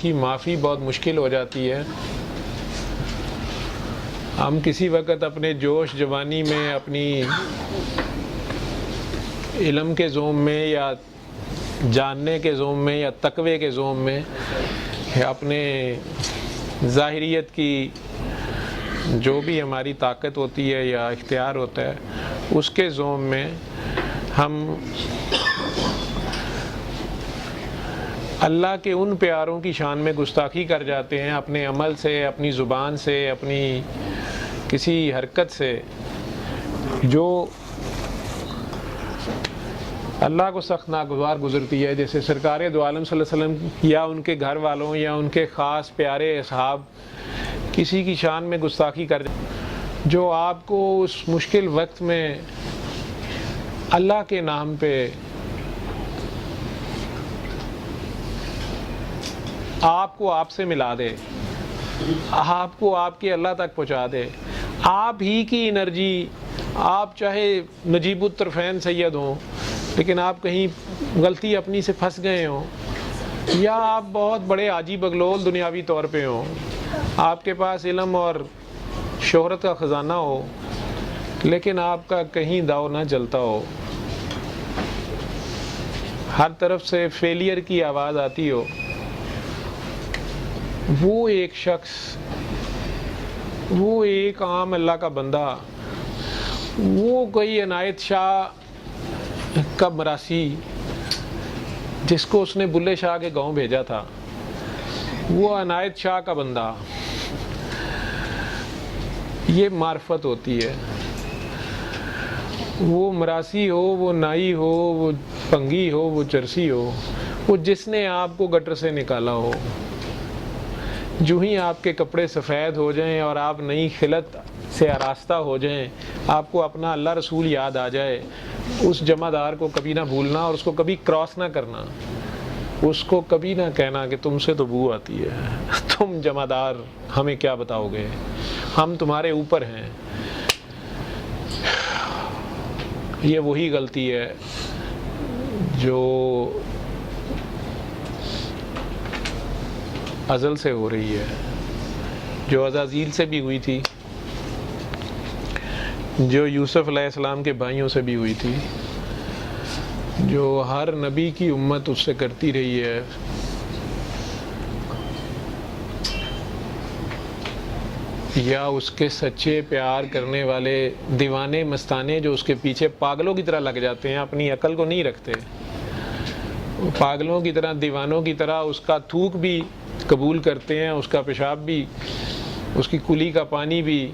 کی معافی بہت مشکل ہو جاتی ہے۔ ہم کسی وقت اپنے جوش جوانی میں، اپنی علم کے زوم میں یا جاننے کے زوم میں یا تقوی کے زوم میں یا اپنے ظاہریت کی جو بھی ہماری طاقت ہوتی ہے یا اختیار ہوتا ہے اس کے زوم میں ہم اللہ کے ان پیاروں کی شان میں گستاخی کر جاتے ہیں، اپنے عمل سے، اپنی زبان سے، اپنی کسی حرکت سے جو اللہ کو سخت ناگوار گزرتی ہے، جیسے سرکار دو عالم صلی اللہ علیہ وسلم یا ان کے گھر والوں یا ان کے خاص پیارے اصحاب کسی کی شان میں گستاخی کر جاتے، جو آپ کو اس مشکل وقت میں اللہ کے نام پہ آپ کو آپ سے ملا دے، آپ کو آپ کے اللہ تک پہنچا دے، آپ ہی کی انرجی، آپ چاہے نجیب الطرفین سید ہوں لیکن آپ کہیں غلطی اپنی سے پھنس گئے ہوں، یا آپ بہت بڑے عاجی بگلول دنیاوی طور پہ ہوں، آپ کے پاس علم اور شہرت کا خزانہ ہو لیکن آپ کا کہیں داؤ نہ جلتا ہو، ہر طرف سے فیلئر کی آواز آتی ہو، وہ ایک شخص، وہ ایک عام اللہ کا بندہ، وہ کوئی عنایت شاہ کا مراسی جس کو اس نے بلے شاہ کے گاؤں بھیجا تھا، وہ عنایت شاہ کا بندہ، یہ معرفت ہوتی ہے۔ وہ مراسی ہو، وہ نائی ہو، وہ پنگی ہو، وہ چرسی ہو، وہ جس نے آپ کو گٹر سے نکالا ہو، جو ہی آپ کے کپڑے سفید ہو جائیں اور آپ نئی خلت سے آراستہ ہو جائیں، آپ کو اپنا اللہ رسول یاد آ جائے، اس جمع دار کو کبھی نہ بھولنا اور اس کو کبھی کراس نہ کرنا، اس کو کبھی نہ کہنا کہ تم سے تو بو آتی ہے، تم جمع دار ہمیں کیا بتاؤ گے، ہم تمہارے اوپر ہیں۔ یہ وہی غلطی ہے جو ازل سے ہو رہی ہے، جو عزازیل سے بھی ہوئی تھی، جو یوسف علیہ السلام کے بھائیوں سے بھی ہوئی تھی، جو ہر نبی کی امت اس سے کرتی رہی ہے۔ یا اس کے سچے پیار کرنے والے دیوانے مستانے جو اس کے پیچھے پاگلوں کی طرح لگ جاتے ہیں، اپنی عقل کو نہیں رکھتے، پاگلوں کی طرح، دیوانوں کی طرح اس کا تھوک بھی قبول کرتے ہیں، اس کا پیشاب بھی، اس کی کلی کا پانی بھی،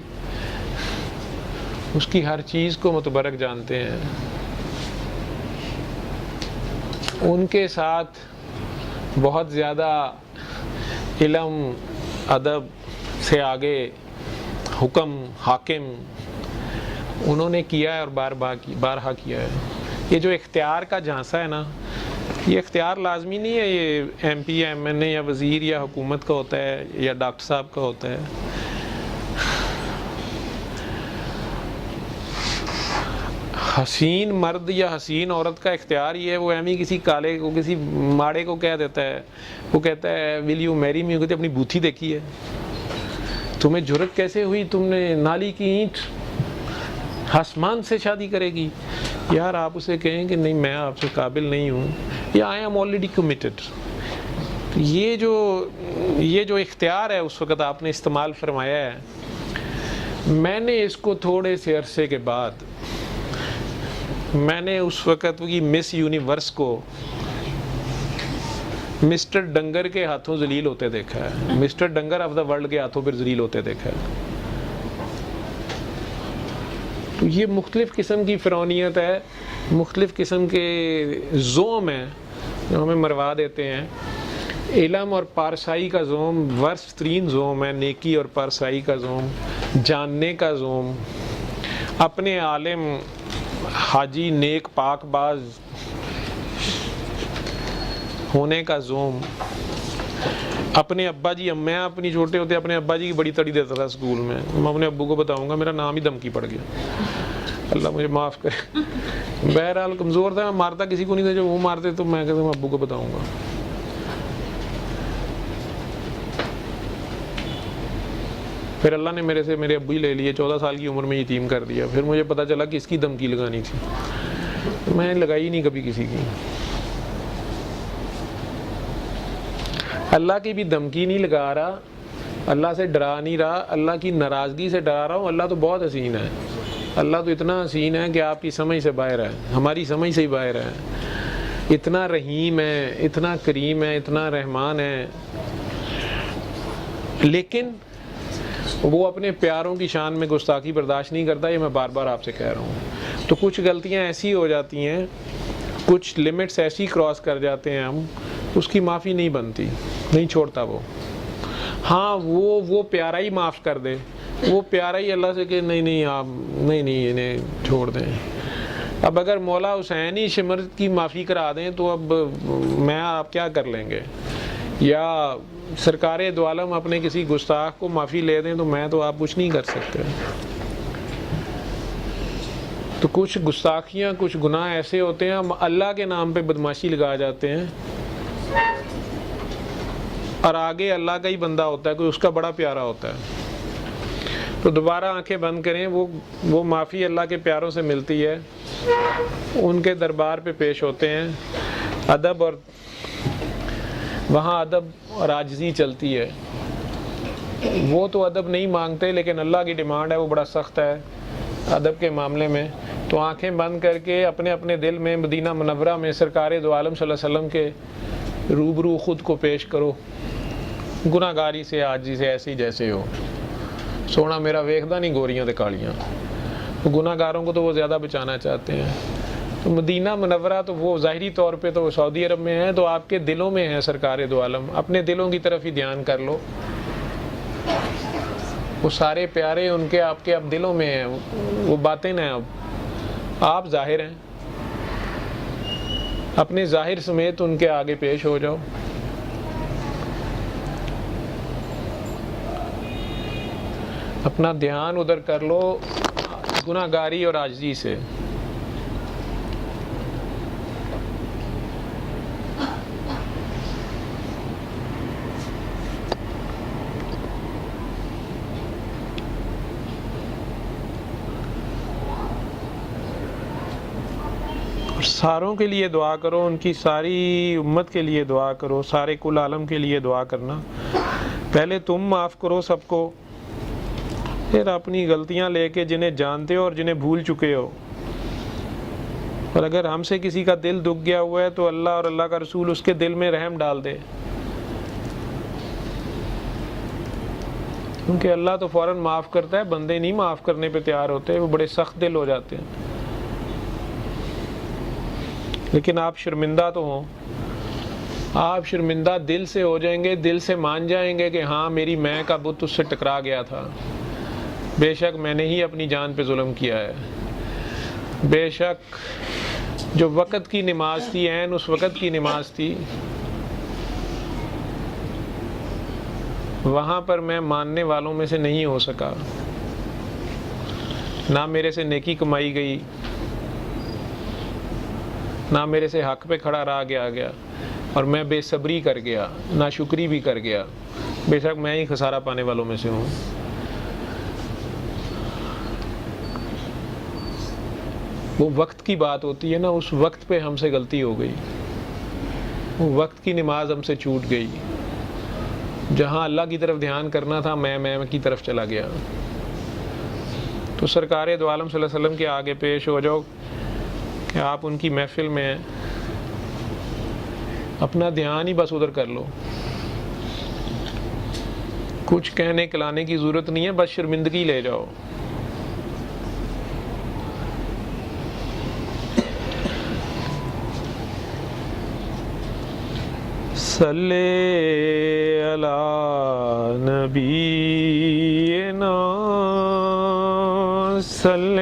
اس کی ہر چیز کو متبرک جانتے ہیں۔ ان کے ساتھ بہت زیادہ علم، ادب سے آگے حکم، حاکم انہوں نے کیا ہے اور بارہا کیا ہے۔ یہ جو اختیار کا جھانسا ہے نا، یہ اختیار لازمی نہیں ہے یہ ایم پی یا ایم این اے یا وزیر یا حکومت کا ہوتا ہے یا ڈاکٹر صاحب کا ہوتا ہے۔ حسین مرد یا حسین عورت کا اختیار یہ ہے، وہ ایمی کسی کالے کو، کسی ماڑے کو کہہ دیتا ہے، وہ کہتا ہے ول یو میری می، کہتے اپنی بوتھی دیکھی ہے، تمہیں جرت کیسے ہوئی، تم نے نالی کی اینٹ آسمان سے شادی کرے گی؟ یار آپ اسے کہیں کہ نہیں میں آپ سے قابل نہیں ہوں، یا آئی ایم آلریڈی کمیٹڈ۔ یہ جو اختیار ہے اس وقت آپ نے استعمال فرمایا ہے، میں نے اس کو تھوڑے سے عرصے کے بعد، میں نے اس وقت کی مس یونیورس کو مسٹر ڈنگر کے ہاتھوں ذلیل ہوتے دیکھا ہے، مسٹر ڈنگر آف دا ورلڈ کے ہاتھوں پر ذلیل ہوتے دیکھا ہے۔ تو یہ مختلف قسم کی فرعونیت ہے، مختلف قسم کے زوم ہیں جو ہمیں مروا دیتے ہیں۔ علم اور پارسائی کا زوم ورست ترین زوم ہے، نیکی اور پارسائی کا زوم، جاننے کا زوم، اپنے عالم حاجی نیک پاک باز ہونے کا زوم، اپنے ابا جی، میں اپنی چھوٹے ہوتے اپنے ابا جی کی بڑی تڑی دیتا تھا اسکول میں، میں اپنے ابو کو بتاؤں گا، میرا نام ہی دھمکی پڑ گیا، اللہ مجھے معاف کرے، بہرحال کمزور تھا، میں مارتا کسی کو نہیں تھا، جب وہ مارتے تو میں کہتا ہوں ابو کو بتاؤں گا۔ پھر اللہ نے میرے سے میرے ابو ہی لے لیے، 14 سال کی عمر میں یتیم کر دیا. پھر مجھے پتہ چلا کہ اس کی دھمکی لگانی تھی، میں نے لگائی نہیں کبھی کسی کی. اللہ کی بھی دھمکی نہیں لگا رہا، اللہ سے ڈرا نہیں رہا، اللہ کی ناراضگی سے ڈرا رہا ہوں. اللہ تو بہت حسین ہے، اللہ تو اتنا حسین ہے کہ آپ کی سمجھ سے باہر ہے، ہماری سمجھ سے ہی باہر ہے. اتنا رحیم ہے، اتنا کریم ہے، اتنا رحمان ہے. لیکن وہ اپنے پیاروں کی شان میں گستاخی برداشت نہیں کرتا. یہ میں بار بار آپ سے کہہ رہا ہوں. تو کچھ غلطیاں ایسی ہو جاتی ہیں، کچھ لمٹس ایسی کراس کر جاتے ہیں ہم، اس کی معافی نہیں بنتی، نہیں چھوڑتا وہ. ہاں وہ پیارا ہی معاف کر دے، وہ پیارا ہی اللہ سے کہ نہیں آپ نہیں انہیں چھوڑ دیں. اب اگر مولا حسین ہی شمر کی معافی کرا دیں تو اب میں آپ کیا کر لیں گے؟ یا سرکار دو عالم اپنے کسی گستاخ کو معافی لے دیں تو میں تو آپ کچھ نہیں کر سکتے. تو کچھ گستاخیاں، کچھ گناہ ایسے ہوتے ہیں ہم اللہ کے نام پہ بدماشی لگا جاتے ہیں، اور آگے اللہ کا ہی بندہ ہوتا ہے، کوئی اس کا بڑا پیارا ہوتا ہے. تو دوبارہ آنکھیں بند کریں، وہ معافی اللہ کے پیاروں سے ملتی ہے، ان کے دربار پہ پیش ہوتے ہیں. ادب، اور وہاں ادب اور عاجزی چلتی ہے. وہ تو ادب نہیں مانگتے، لیکن اللہ کی ڈیمانڈ ہے، وہ بڑا سخت ہے ادب کے معاملے میں. تو آنکھیں بند کر کے اپنے اپنے دل میں مدینہ منورہ میں سرکار دو عالم صلی اللہ علیہ وسلم کے روبرو خود کو پیش کرو، گناہ گاری سے، عاجزی سے، ایسے جیسے ہو. سونا میرا ویکھدا نہیں گوریاں تے کالیاں. گناہ گاروں کو تو وہ زیادہ بچانا چاہتے ہیں. تو مدینہ منورہ تو وہ ظاہری طور پہ تو سعودی عرب میں ہے، تو آپ کے دلوں میں ہے سرکار دو عالم. اپنے دلوں کی طرف ہی دھیان کر لو. وہ سارے پیارے ان کے آپ کے اب دلوں میں ہیں، وہ باطن ہیں. اب آپ ظاہر ہیں، اپنے ظاہر سمیت ان کے آگے پیش ہو جاؤ. اپنا دھیان ادھر کر لو گناہ گاری اور عاجزی سے. اور ساروں کے لیے دعا کرو، ان کی ساری امت کے لیے دعا کرو، سارے کل عالم کے لیے دعا کرنا. پہلے تم معاف کرو سب کو، پھر اپنی غلطیاں لے کے جنہیں جانتے ہو اور جنہیں بھول چکے ہو. اور اگر ہم سے کسی کا دل دکھ گیا ہوا ہے تو اللہ اور اللہ کا رسول اس کے دل میں رحم ڈال دے، کیونکہ اللہ تو فوراً معاف کرتا ہے، بندے نہیں معاف کرنے پہ تیار ہوتے، وہ بڑے سخت دل ہو جاتے ہیں. لیکن آپ شرمندہ تو ہوں، آپ شرمندہ دل سے ہو جائیں گے، دل سے مان جائیں گے کہ ہاں میری میں کا بت اس سے ٹکرا گیا تھا، بے شک میں نے ہی اپنی جان پہ ظلم کیا ہے. بے شک جو وقت کی نماز تھی، عین اس وقت کی نماز تھی، وہاں پر میں ماننے والوں میں سے نہیں ہو سکا، نہ میرے سے نیکی کمائی گئی، نہ میرے سے حق پہ کھڑا رہا گیا، اور میں بے صبری کر گیا، نہ شکری بھی کر گیا. بے شک میں ہی خسارہ پانے والوں میں سے ہوں. وہ وقت کی بات ہوتی ہے نا، اس وقت پہ ہم سے غلطی ہو گئی، وہ وقت کی نماز ہم سے چھوٹ گئی. جہاں اللہ کی طرف دھیان کرنا تھا میں کی طرف چلا گیا. تو سرکار دو عالم صلی اللہ علیہ وسلم کے آگے پیش ہو جاؤ کہ آپ ان کی محفل میں ہیں، اپنا دھیان ہی بس ادھر کر لو. کچھ کہنے کلانے کی ضرورت نہیں ہے، بس شرمندگی لے جاؤ. صلی علی نبینا صلی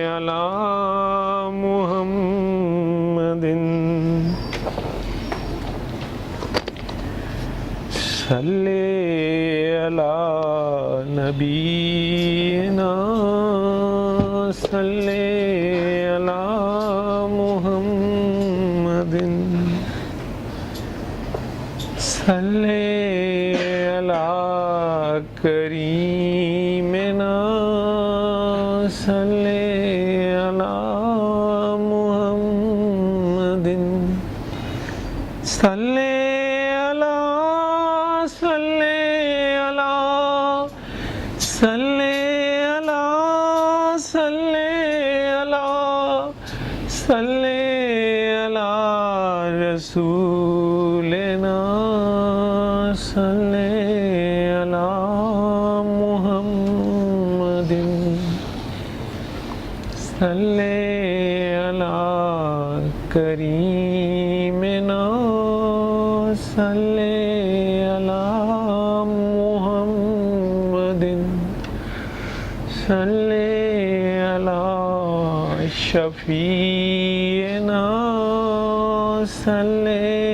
علی محمد صلی علی نبینا صلی علی محمد صلی علی کریم صلی اللہ صلی اللہ صلی اللہ صلی اللہ صلی اللہ رسولنا صلی اللہ محمد صلی اللہ کریمنا صلی اللہ محمد صلی اللہ شفیعنا صلی